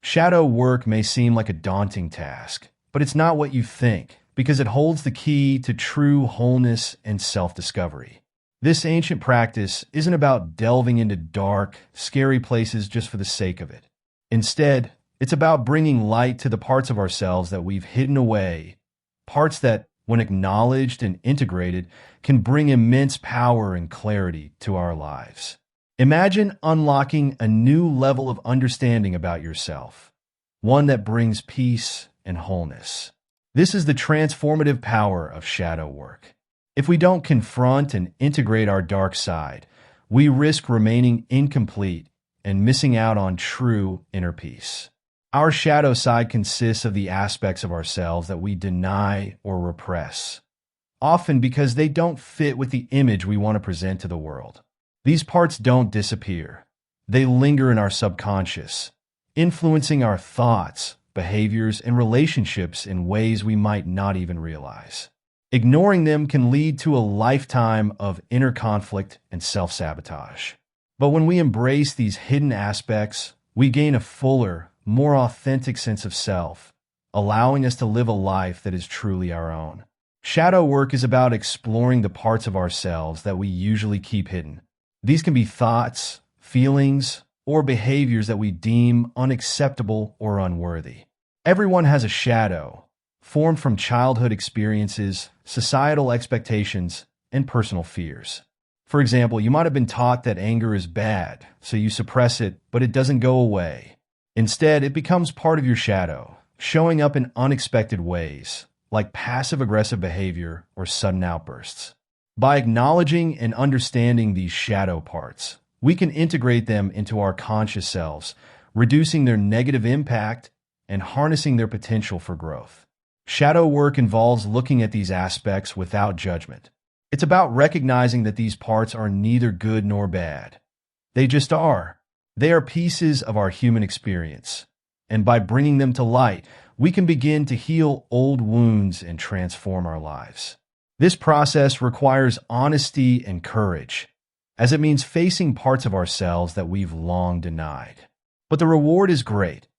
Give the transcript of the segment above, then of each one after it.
Shadow work may seem like a daunting task, but it's not what you think, because it holds the key to true wholeness and self-discovery. This ancient practice isn't about delving into dark, scary places just for the sake of it. Instead, it's about bringing light to the parts of ourselves that we've hidden away, parts that, when acknowledged and integrated, can bring immense power and clarity to our lives. Imagine unlocking a new level of understanding about yourself, one that brings peace and wholeness. This is the transformative power of shadow work. If we don't confront and integrate our dark side, we risk remaining incomplete and missing out on true inner peace. Our shadow side consists of the aspects of ourselves that we deny or repress, often because they don't fit with the image we want to present to the world. These parts don't disappear. They linger in our subconscious, influencing our thoughts, behaviors, and relationships in ways we might not even realize. Ignoring them can lead to a lifetime of inner conflict and self-sabotage. But when we embrace these hidden aspects, we gain a fuller, more authentic sense of self, allowing us to live a life that is truly our own. Shadow work is about exploring the parts of ourselves that we usually keep hidden. These can be thoughts, feelings, or behaviors that we deem unacceptable or unworthy. Everyone has a shadow, formed from childhood experiences, societal expectations, and personal fears. For example, you might have been taught that anger is bad, so you suppress it, but it doesn't go away. Instead, it becomes part of your shadow, showing up in unexpected ways, like passive-aggressive behavior or sudden outbursts. By acknowledging and understanding these shadow parts, we can integrate them into our conscious selves, reducing their negative impact and harnessing their potential for growth. Shadow work involves looking at these aspects without judgment. It's about recognizing that these parts are neither good nor bad. They just are. They are pieces of our human experience. And by bringing them to light, we can begin to heal old wounds and transform our lives. This process requires honesty and courage, as it means facing parts of ourselves that we've long denied. But the reward is great: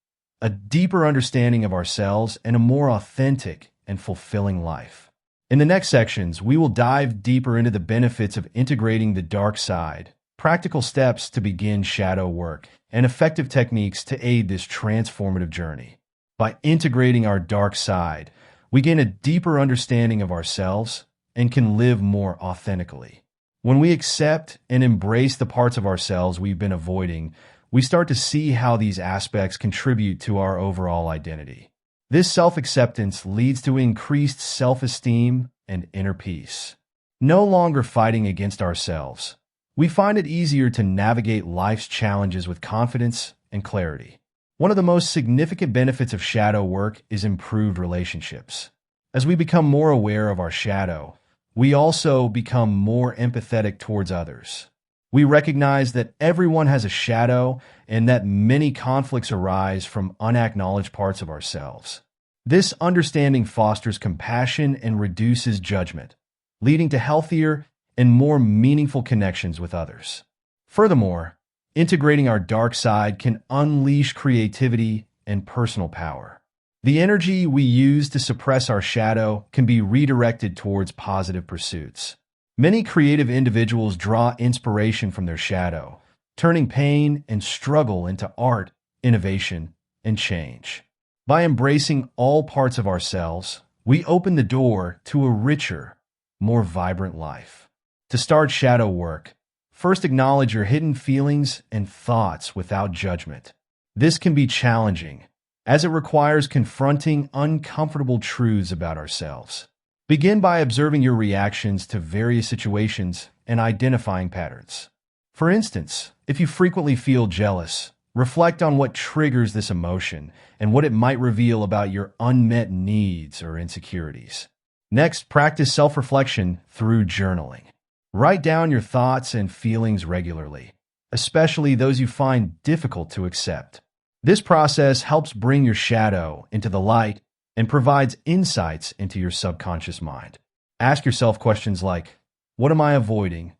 a deeper understanding of ourselves and a more authentic and fulfilling life. In the next sections, we will dive deeper into the benefits of integrating the dark side, practical steps to begin shadow work, and effective techniques to aid this transformative journey. By integrating our dark side, we gain a deeper understanding of ourselves and can live more authentically. When we accept and embrace the parts of ourselves we've been avoiding, we start to see how these aspects contribute to our overall identity. This self-acceptance leads to increased self-esteem and inner peace. No longer fighting against ourselves, we find it easier to navigate life's challenges with confidence and clarity. One of the most significant benefits of shadow work is improved relationships. As we become more aware of our shadow, we also become more empathetic towards others. We recognize that everyone has a shadow and that many conflicts arise from unacknowledged parts of ourselves. This understanding fosters compassion and reduces judgment, leading to healthier and more meaningful connections with others. Furthermore, integrating our dark side can unleash creativity and personal power. The energy we use to suppress our shadow can be redirected towards positive pursuits. Many creative individuals draw inspiration from their shadow, turning pain and struggle into art, innovation, and change. By embracing all parts of ourselves, we open the door to a richer, more vibrant life. To start shadow work, first acknowledge your hidden feelings and thoughts without judgment. This can be challenging, as it requires confronting uncomfortable truths about ourselves. Begin by observing your reactions to various situations and identifying patterns. For instance, if you frequently feel jealous, reflect on what triggers this emotion and what it might reveal about your unmet needs or insecurities. Next, practice self-reflection through journaling. Write down your thoughts and feelings regularly, especially those you find difficult to accept. This process helps bring your shadow into the light and provides insights into your subconscious mind. Ask yourself questions like, what am I avoiding?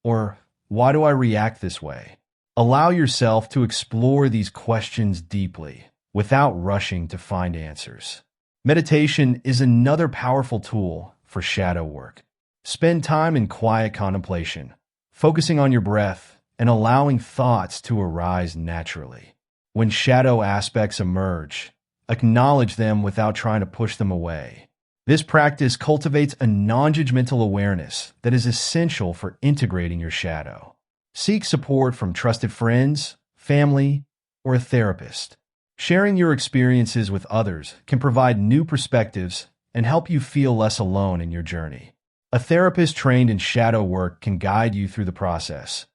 Or why do I react this way? Allow yourself to explore these questions deeply, without rushing to find answers. Meditation is another powerful tool for shadow work. Spend time in quiet contemplation, focusing on your breath and allowing thoughts to arise naturally. When shadow aspects emerge, acknowledge them without trying to push them away. This practice cultivates a non-judgmental awareness that is essential for integrating your shadow. Seek support from trusted friends, family, or a therapist. Sharing your experiences with others can provide new perspectives and help you feel less alone in your journey. A therapist trained in shadow work can guide you through the process,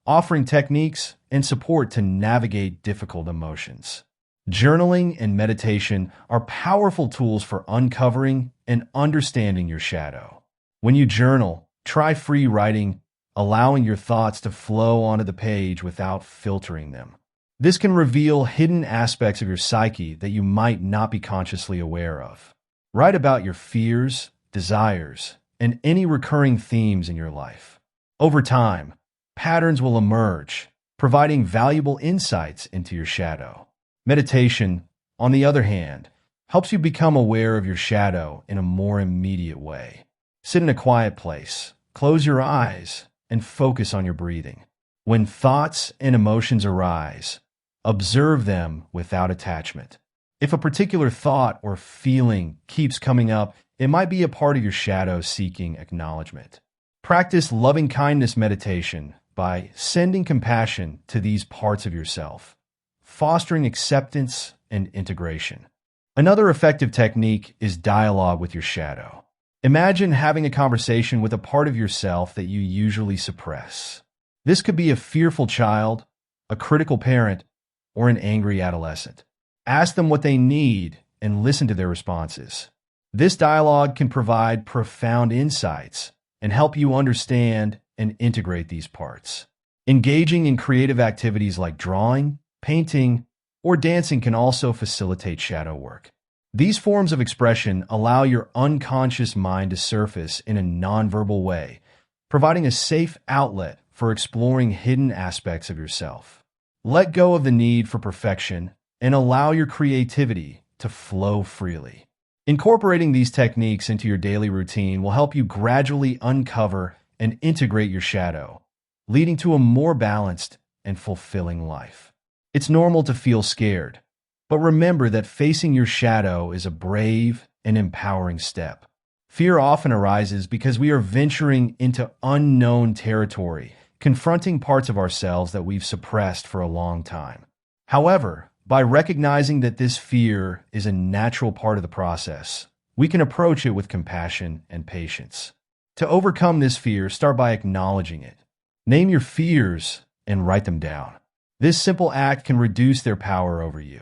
offering techniques and support to navigate difficult emotions. Journaling and meditation are powerful tools for uncovering and understanding your shadow. When you journal, try free writing, allowing your thoughts to flow onto the page without filtering them. This can reveal hidden aspects of your psyche that you might not be consciously aware of. Write about your fears, desires, and any recurring themes in your life. Over time, patterns will emerge, providing valuable insights into your shadow. Meditation, on the other hand, helps you become aware of your shadow in a more immediate way. Sit in a quiet place, close your eyes, and focus on your breathing. When thoughts and emotions arise, observe them without attachment. If a particular thought or feeling keeps coming up, it might be a part of your shadow seeking acknowledgement. Practice loving-kindness meditation by sending compassion to these parts of yourself, fostering acceptance and integration. Another effective technique is dialogue with your shadow. Imagine having a conversation with a part of yourself that you usually suppress. This could be a fearful child, a critical parent, or an angry adolescent. Ask them what they need and listen to their responses. This dialogue can provide profound insights and help you understand and integrate these parts. Engaging in creative activities like drawing, painting, or dancing can also facilitate shadow work. These forms of expression allow your unconscious mind to surface in a nonverbal way, providing a safe outlet for exploring hidden aspects of yourself. Let go of the need for perfection and allow your creativity to flow freely. Incorporating these techniques into your daily routine will help you gradually uncover and integrate your shadow, leading to a more balanced and fulfilling life. It's normal to feel scared, but remember that facing your shadow is a brave and empowering step. Fear often arises because we are venturing into unknown territory, confronting parts of ourselves that we've suppressed for a long time. However, by recognizing that this fear is a natural part of the process, we can approach it with compassion and patience. To overcome this fear, start by acknowledging it. Name your fears and write them down. This simple act can reduce their power over you.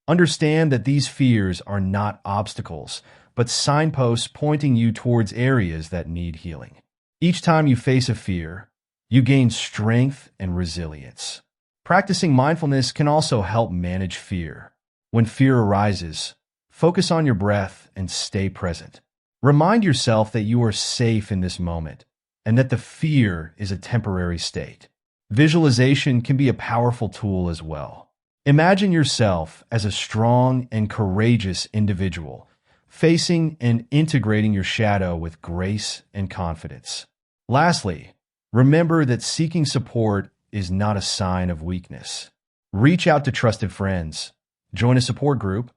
Understand that these fears are not obstacles, but signposts pointing you towards areas that need healing. Each time you face a fear, you gain strength and resilience. Practicing mindfulness can also help manage fear. When fear arises, focus on your breath and stay present. Remind yourself that you are safe in this moment and that the fear is a temporary state. Visualization can be a powerful tool as well. Imagine yourself as a strong and courageous individual, facing and integrating your shadow with grace and confidence. Lastly, remember that seeking support is not a sign of weakness. Reach out to trusted friends, join a support group,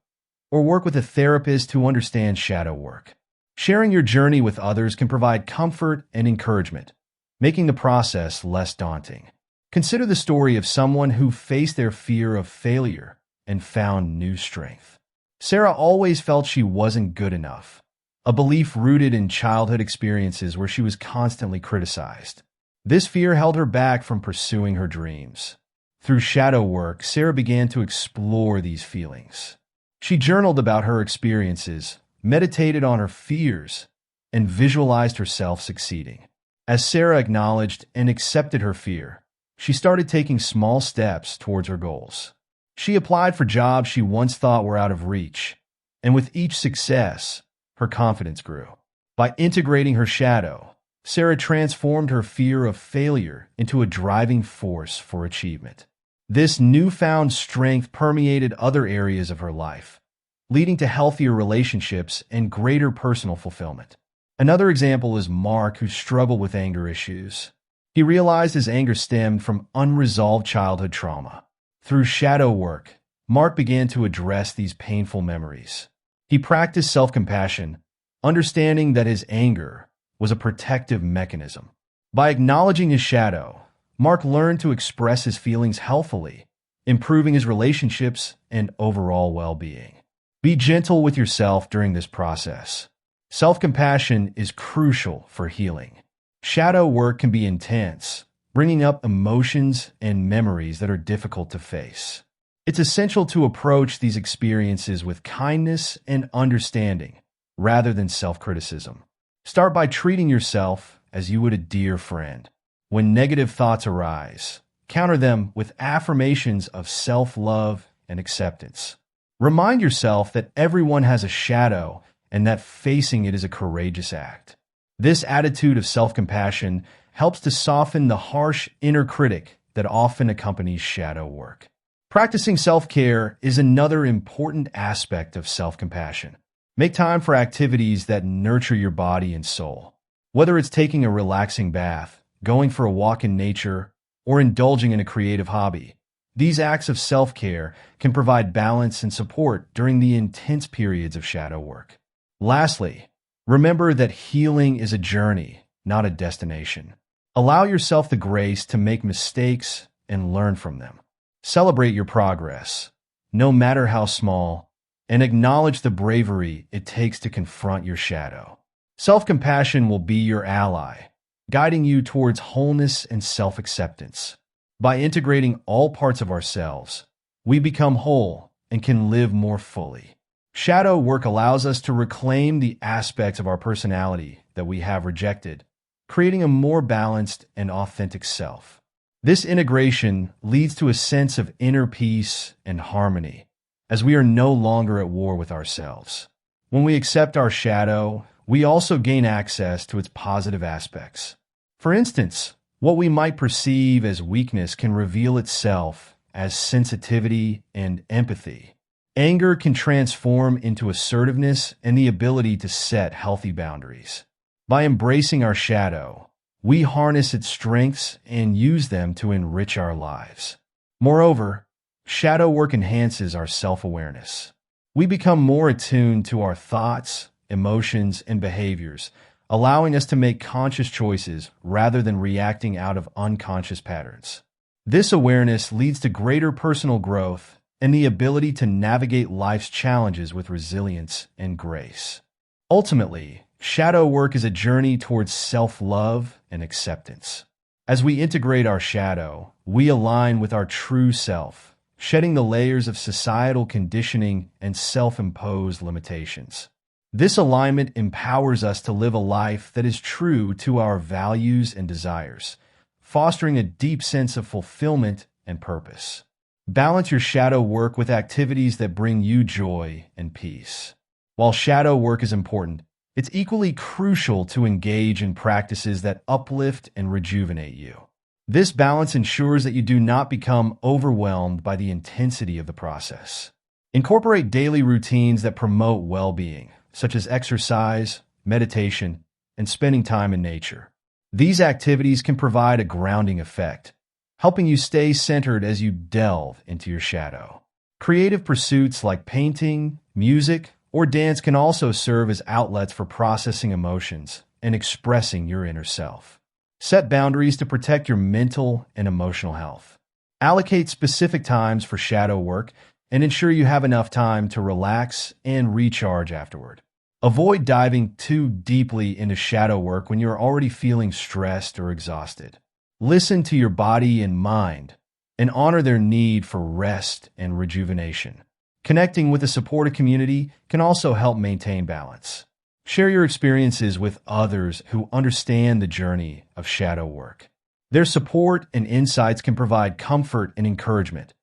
or work with a therapist who understands shadow work. Sharing your journey with others can provide comfort and encouragement, making the process less daunting. Consider the story of someone who faced their fear of failure and found new strength. Sarah always felt she wasn't good enough, a belief rooted in childhood experiences where she was constantly criticized. This fear held her back from pursuing her dreams. Through shadow work, Sarah began to explore these feelings. She journaled about her experiences, meditated on her fears, and visualized herself succeeding. As Sarah acknowledged and accepted her fear, she started taking small steps towards her goals. She applied for jobs she once thought were out of reach, and with each success, her confidence grew. By integrating her shadow, Sarah transformed her fear of failure into a driving force for achievement. This newfound strength permeated other areas of her life, leading to healthier relationships and greater personal fulfillment. Another example is Mark, who struggled with anger issues. He realized his anger stemmed from unresolved childhood trauma. Through shadow work, Mark began to address these painful memories. He practiced self-compassion, understanding that his anger was a protective mechanism. By acknowledging his shadow, Mark learned to express his feelings healthfully, improving his relationships and overall well-being. Be gentle with yourself during this process. Self-compassion is crucial for healing. Shadow work can be intense, bringing up emotions and memories that are difficult to face. It's essential to approach these experiences with kindness and understanding, rather than self-criticism. Start by treating yourself as you would a dear friend. When negative thoughts arise, counter them with affirmations of self-love and acceptance. Remind yourself that everyone has a shadow and that facing it is a courageous act. This attitude of self-compassion helps to soften the harsh inner critic that often accompanies shadow work. Practicing self-care is another important aspect of self-compassion. Make time for activities that nurture your body and soul. Whether it's taking a relaxing bath, going for a walk in nature, or indulging in a creative hobby, these acts of self-care can provide balance and support during the intense periods of shadow work. Lastly, remember that healing is a journey, not a destination. Allow yourself the grace to make mistakes and learn from them. Celebrate your progress, no matter how small, and acknowledge the bravery it takes to confront your shadow. Self-compassion will be your ally, guiding you towards wholeness and self-acceptance. By integrating all parts of ourselves, we become whole and can live more fully. Shadow work allows us to reclaim the aspects of our personality that we have rejected, creating a more balanced and authentic self. This integration leads to a sense of inner peace and harmony, as we are no longer at war with ourselves. When we accept our shadow, we also gain access to its positive aspects. For instance, what we might perceive as weakness can reveal itself as sensitivity and empathy. Anger can transform into assertiveness and the ability to set healthy boundaries. By embracing our shadow, we harness its strengths and use them to enrich our lives. Moreover, shadow work enhances our self-awareness. We become more attuned to our thoughts, emotions, and behaviors, allowing us to make conscious choices rather than reacting out of unconscious patterns. This awareness leads to greater personal growth and the ability to navigate life's challenges with resilience and grace. Ultimately, shadow work is a journey towards self-love and acceptance. As we integrate our shadow, we align with our true self, shedding the layers of societal conditioning and self-imposed limitations. This alignment empowers us to live a life that is true to our values and desires, fostering a deep sense of fulfillment and purpose. Balance your shadow work with activities that bring you joy and peace. While shadow work is important, it's equally crucial to engage in practices that uplift and rejuvenate you. This balance ensures that you do not become overwhelmed by the intensity of the process. Incorporate daily routines that promote well-being, such as exercise, meditation, and spending time in nature. These activities can provide a grounding effect, helping you stay centered as you delve into your shadow. Creative pursuits like painting, music, or dance can also serve as outlets for processing emotions and expressing your inner self. Set boundaries to protect your mental and emotional health. Allocate specific times for shadow work and ensure you have enough time to relax and recharge afterward. Avoid diving too deeply into shadow work when you're already feeling stressed or exhausted. Listen to your body and mind and honor their need for rest and rejuvenation. Connecting with a supportive community can also help maintain balance. Share your experiences with others who understand the journey of shadow work. Their support and insights can provide comfort and encouragement,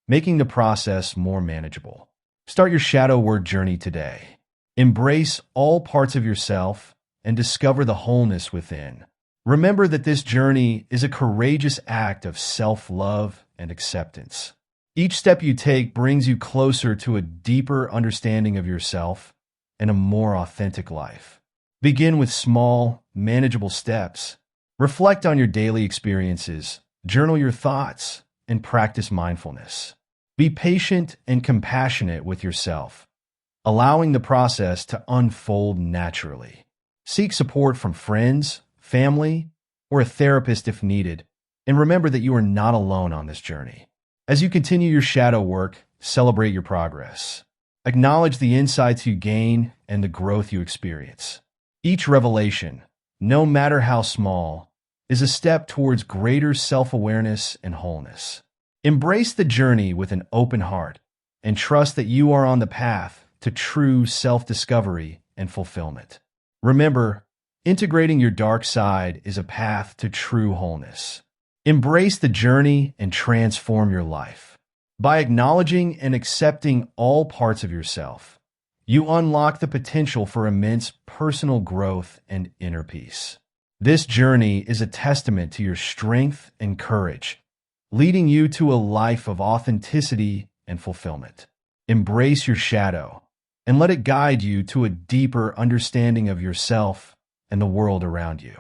making the process more manageable. Start your shadow work journey today. Embrace all parts of yourself and discover the wholeness within. Remember that this journey is a courageous act of self-love and acceptance. Each step you take brings you closer to a deeper understanding of yourself and a more authentic life. Begin with small, manageable steps. Reflect on your daily experiences, journal your thoughts, and practice mindfulness. Be patient and compassionate with yourself, allowing the process to unfold naturally. Seek support from friends, family, or a therapist if needed, and remember that you are not alone on this journey. As you continue your shadow work, celebrate your progress. Acknowledge the insights you gain and the growth you experience. Each revelation, no matter how small, is a step towards greater self-awareness and wholeness. Embrace the journey with an open heart and trust that you are on the path to true self-discovery and fulfillment. Remember, integrating your dark side is a path to true wholeness. Embrace the journey and transform your life. By acknowledging and accepting all parts of yourself, you unlock the potential for immense personal growth and inner peace. This journey is a testament to your strength and courage, leading you to a life of authenticity and fulfillment. Embrace your shadow and let it guide you to a deeper understanding of yourself and the world around you.